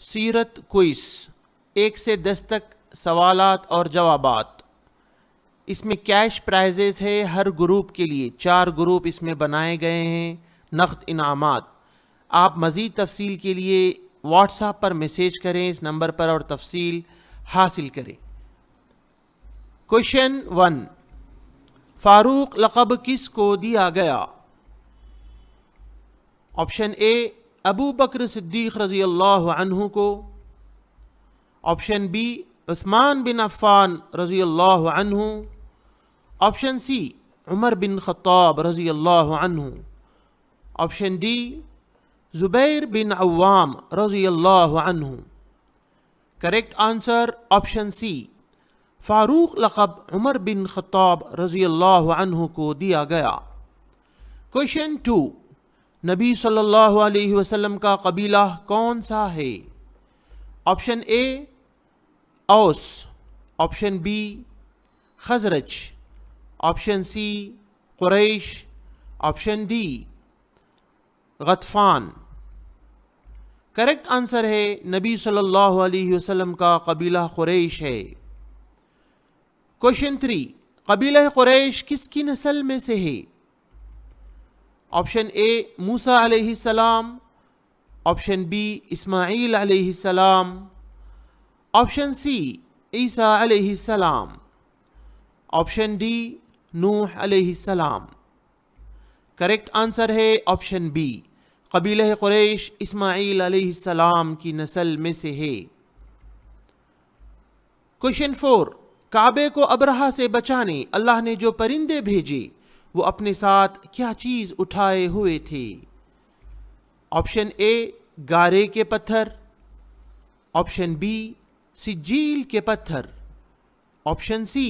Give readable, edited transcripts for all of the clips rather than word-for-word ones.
سیرت کوئز 1 سے 10 تک سوالات اور جوابات. اس میں کیش پرائزز ہے ہر گروپ کے لیے. 4 گروپ اس میں بنائے گئے ہیں. نقد انعامات. آپ مزید تفصیل کے لیے واٹس ایپ پر میسیج کریں اس نمبر پر اور تفصیل حاصل کریں. کوشچن 1. فاروق لقب کس کو دیا گیا؟ آپشن اے ابو بکر صدیق رضی اللہ عنہ کو. آپشن بی عثمان بن عفان رضی اللہ عنہ. آپشن سی عمر بن خطاب رضی اللہ عنہ. آپشن ڈی زبیر بن عوام رضی اللہ عنہ. Correct answer option C. Farooq لقب عمر بن خطاب رضی اللہ عنہ کو دیا گیا. کوشچن 2. نبی صلی اللہ علیہ وسلم کا قبیلہ کون سا ہے؟ Option A Aws. Option B Khazraj. Option C Quraysh. Option D Ghatafan. Correct answer ہے نبی صلی اللہ علیہ وسلم کا قبیلہ قریش ہے. کوشچن 3. قبیلہ قریش کس کی نسل میں سے ہے؟ آپشن اے موسیٰ علیہ السلام. آپشن بی اسماعیل علیہ السلام. آپشن سی عیسیٰ علیہ السلام. آپشن ڈی نوح علیہ السلام. کریکٹ آنسر ہے آپشن بی. قبیلہ قریش اسماعیل علیہ السلام کی نسل میں سے ہے. کوشچن 4. کعبے کو ابرہہ سے بچانے اللہ نے جو پرندے بھیجے وہ اپنے ساتھ کیا چیز اٹھائے ہوئے تھے؟ آپشن اے گارے کے پتھر. آپشن بی سجیل کے پتھر. Option C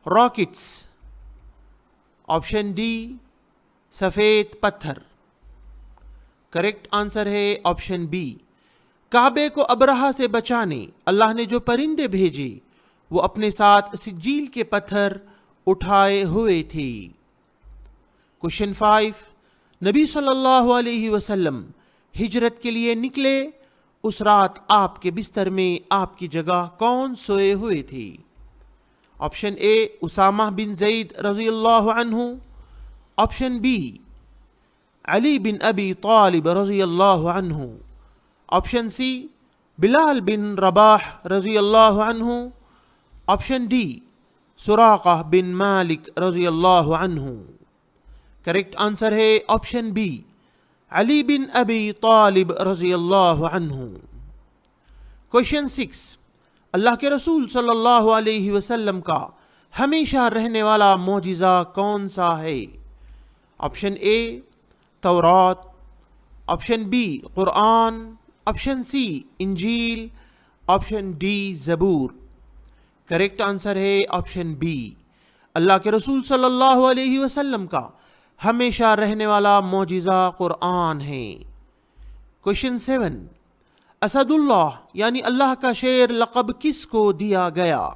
rockets. Option D سفید پتھر. کریکٹ آنسر ہے آپشن بی. کعبے کو ابرہہ سے بچانے اللہ نے جو پرندے بھیجے وہ اپنے ساتھ سجیل کے پتھر اٹھائے ہوئے تھے. کوشچن 5. نبی صلی اللہ علیہ وسلم ہجرت کے لیے نکلے اس رات آپ کے بستر میں آپ کی جگہ کون سوئے ہوئے تھے؟ آپشن اے اسامہ بن زید رضی اللہ عنہ. آپشن بی علی بن ابی طالب رضی اللہ عنہ. آپشن سی بلال بن رباح رضی اللہ عنہ. آپشن ڈی سراقہ بن مالک رضی اللہ عنہ. کریکٹ آنسر ہے آپشن بی علی بن ابی طالب رضی اللہ عنہ. کوشچن 6. اللہ کے رسول صلی اللہ علیہ وسلم کا ہمیشہ رہنے والا معجزہ کون سا ہے؟ آپشن اے تورات. آپشن بی قرآن. آپشن سی انجیل. آپشن ڈی زبور. کریکٹ آنسر ہے آپشن بی. اللہ کے رسول صلی اللہ علیہ وسلم کا ہمیشہ رہنے والا معجزہ قرآن ہے. کوشچن 7. اسد اللہ یعنی اللہ کا شیر لقب کس کو دیا گیا؟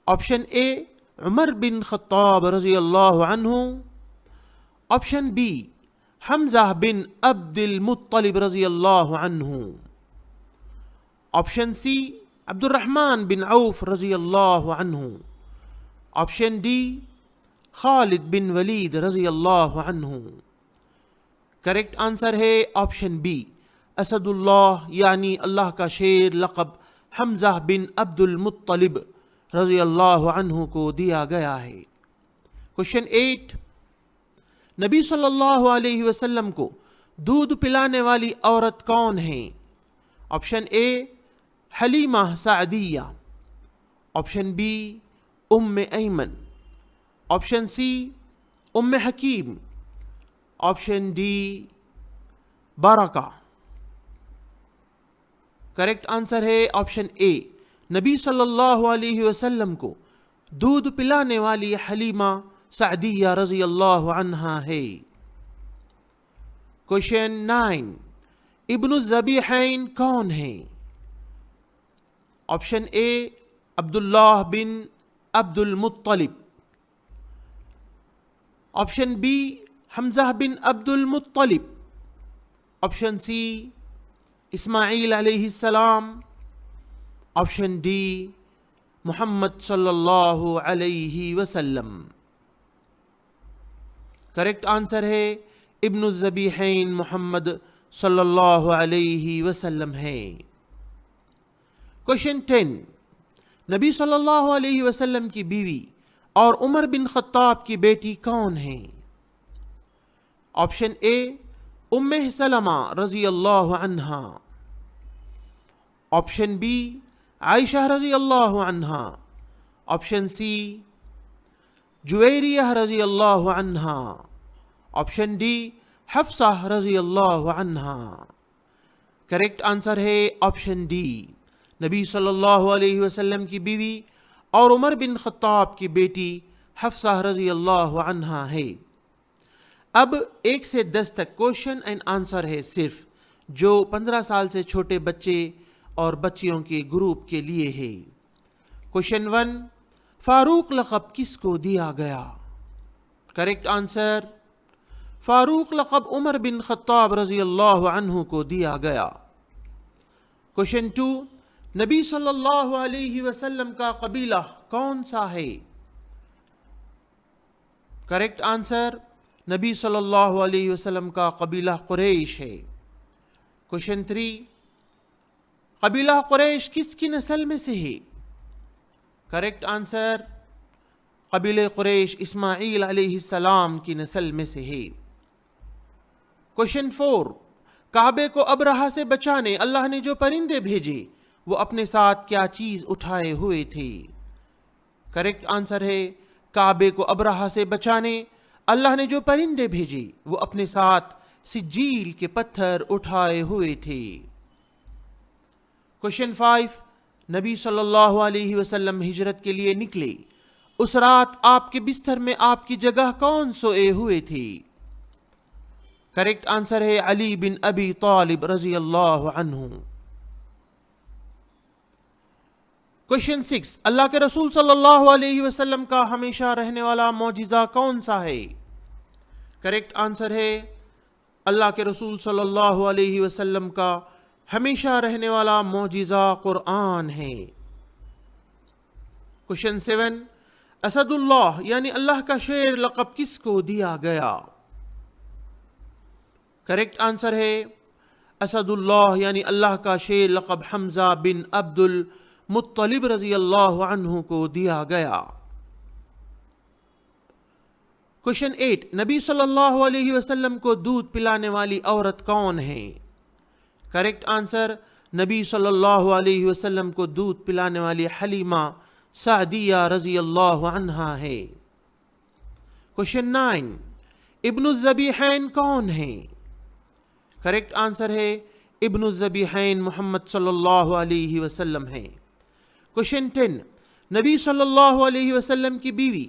آپشن اے عمر بن خطاب رضی اللہ عنہ. آپشن بی حمزہ بن عبد المطلب رضی اللہ عنہ. آپشن سی عبد الرحمن بن عوف رضی اللہ عنہ. آپشن ڈی خالد بن ولید رضی اللہ عنہ. کریکٹ آنسر ہے آپشن بی. اسد اللہ یعنی اللہ کا شیر لقب حمزہ بن عبد المطلب رضی اللہ عنہ کو دیا گیا ہے. کوشچن 8. نبی صلی اللہ علیہ وسلم کو دودھ پلانے والی عورت کون ہے؟ Option A Halima Sadia. Option B Umm Ayman. Option C Umm Hakim. Option D Barakah. Correct answer ہے آپشن اے. نبی صلی اللہ علیہ وسلم کو دودھ پلانے والی حلیمہ سعدیہ رضی اللہ عنہا ہے. کوشچن 9. ابن الذبیحین کون ہے؟ آپشن اے عبداللہ بن عبد المطلب. آپشن بی حمزہ بن عبد المطلب. آپشن سی اسماعیل علیہ السلام، آپشن ڈی محمد صلی اللہ علیہ وسلم۔ کریکٹ آنسر ہے ابن الذبیحین محمد صلی اللہ علیہ وسلم ہے۔ کوشچن 10، نبی صلی اللہ علیہ وسلم کی بیوی اور عمر بن خطاب کی بیٹی کون ہیں؟ آپشن اے ام سلمہ رضی اللہ عنہا، آپشن بی عائشہ رضی اللہ عنہا، آپشن سی جویریہ رضی اللہ عنہا، آپشن ڈی حفصہ رضی اللہ عنہا۔ کریکٹ آنسر ہے آپشن ڈی، نبی صلی اللہ علیہ وسلم کی بیوی اور عمر بن خطاب کی بیٹی حفصہ رضی اللہ عنہا ہے۔ اب 1 سے 10 تک کوشچن اینڈ آنسر ہے صرف، جو 15 سال سے چھوٹے بچے اور بچیوں کے گروپ کے لیے ہے۔ کوشچن 1، فاروق لقب کس کو دیا گیا؟ کریکٹ آنسر، فاروق لقب عمر بن خطاب رضی اللہ عنہ کو دیا گیا۔ کوشچن 2، نبی صلی اللہ علیہ وسلم کا قبیلہ کون سا ہے؟ کریکٹ آنسر، نبی صلی اللہ علیہ وسلم کا قبیلہ قریش ہے۔ کوشچن 3، قبیلہ قریش کس کی نسل میں سے ہے؟ کریکٹ آنسر، قبیلہ قریش اسماعیل علیہ السلام کی نسل میں سے ہے۔ کوشچن 4، کعبے کو ابرہہ سے بچانے اللہ نے جو پرندے بھیجے وہ اپنے ساتھ کیا چیز اٹھائے ہوئے تھے؟ کریکٹ آنسر ہے کعبے کو ابرہہ سے بچانے اللہ نے جو پرندے بھیجے وہ اپنے ساتھ سجیل کے پتھر اٹھائے ہوئے تھے۔ کوشچن 5، نبی صلی اللہ علیہ وسلم ہجرت کے لیے نکلے، اس رات آپ کے بستر میں آپ کی جگہ کون سوئے ہوئے تھے؟ کریکٹ آنسر ہے علی بن ابی طالب رضی اللہ عنہ۔ کوشچن 6، اللہ کے رسول صلی اللہ علیہ وسلم کا ہمیشہ رہنے والا معجزہ کون سا ہے؟ کریکٹ آنسر ہے اللہ کے رسول صلی اللہ علیہ وسلم کا ہمیشہ رہنے والا معجزہ قرآن ہے۔ کوشچن 7، اسد اللہ یعنی اللہ کا شیر لقب کس کو دیا گیا؟ کریکٹ آنسر ہے اسد اللہ یعنی اللہ کا شیر لقب حمزہ بن عبد المطلب رضی اللہ عنہ کو دیا گیا۔ کوشچن 8، نبی صلی اللہ علیہ وسلم کو دودھ پلانے والی عورت کون ہے؟ کریکٹ آنسر، نبی صلی اللہ علیہ وسلم کو دودھ پلانے والی حلیمہ سعدیہ رضی اللہ عنہا ہے۔ کوشچن 9، ابن الذبیحین کون ہیں؟ کریکٹ آنسر ہے ابن الذبیحین محمد صلی اللہ علیہ وسلم ہیں۔ کوشچن 10، نبی صلی اللہ علیہ وسلم کی بیوی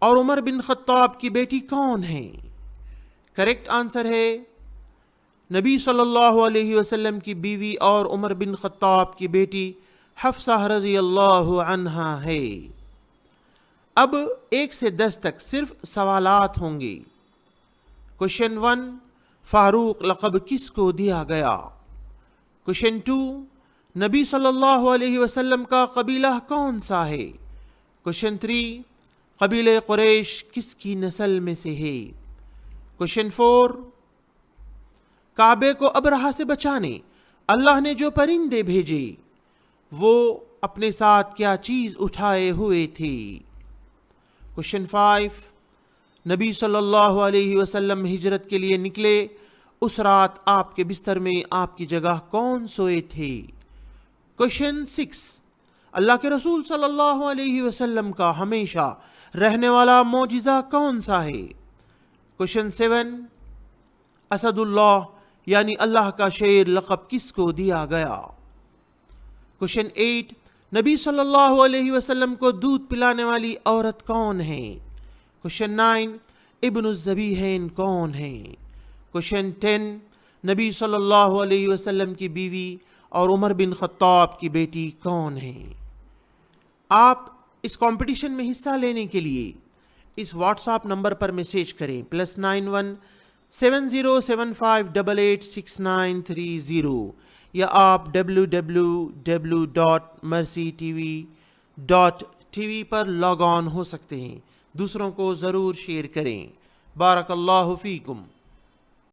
اور عمر بن خطاب کی بیٹی کون ہیں؟ کریکٹ آنسر ہے نبی صلی اللہ علیہ وسلم کی بیوی اور عمر بن خطاب کی بیٹی حفصہ رضی اللہ عنہا ہے۔ اب 1 سے 10 تک صرف سوالات ہوں گے۔ کوشچن 1، فاروق لقب کس کو دیا گیا؟ کوشچن 2، نبی صلی اللہ علیہ وسلم کا قبیلہ کون سا ہے؟ کوشچن 3، قبیلہ قریش کس کی نسل میں سے ہے؟ کوشچن 4، کعبے کو ابرہہ سے بچانے اللہ نے جو پرندے بھیجے وہ اپنے ساتھ کیا چیز اٹھائے ہوئے تھے؟ کوشچن 5، نبی صلی اللہ علیہ وسلم ہجرت کے لیے نکلے، اس رات آپ کے بستر میں آپ کی جگہ کون سوئے تھے؟ کوشچن 6، اللہ کے رسول صلی اللہ علیہ وسلم کا ہمیشہ رہنے والا معجزہ کون سا ہے؟ کوشچن 7، اسد اللہ یعنی اللہ کا شیر لقب کس کو دیا گیا؟ کوشچن 8، نبی صلی اللہ علیہ وسلم کو دودھ پلانے والی عورت کون ہے؟ کوشچن 9، ابن الذبیحین کون ہیں؟ کوشچن 10، نبی صلی اللہ علیہ وسلم کی بیوی اور عمر بن خطاب کی بیٹی کون ہیں؟ آپ اس کمپٹیشن میں حصہ لینے کے لیے اس واٹس ایپ نمبر پر میسیج کریں +91 7075886930 یا آپ www.mercytv.tv پر لاگ آن ہو سکتے ہیں۔ دوسروں کو ضرور شیئر کریں۔ بارک اللہ فیکم۔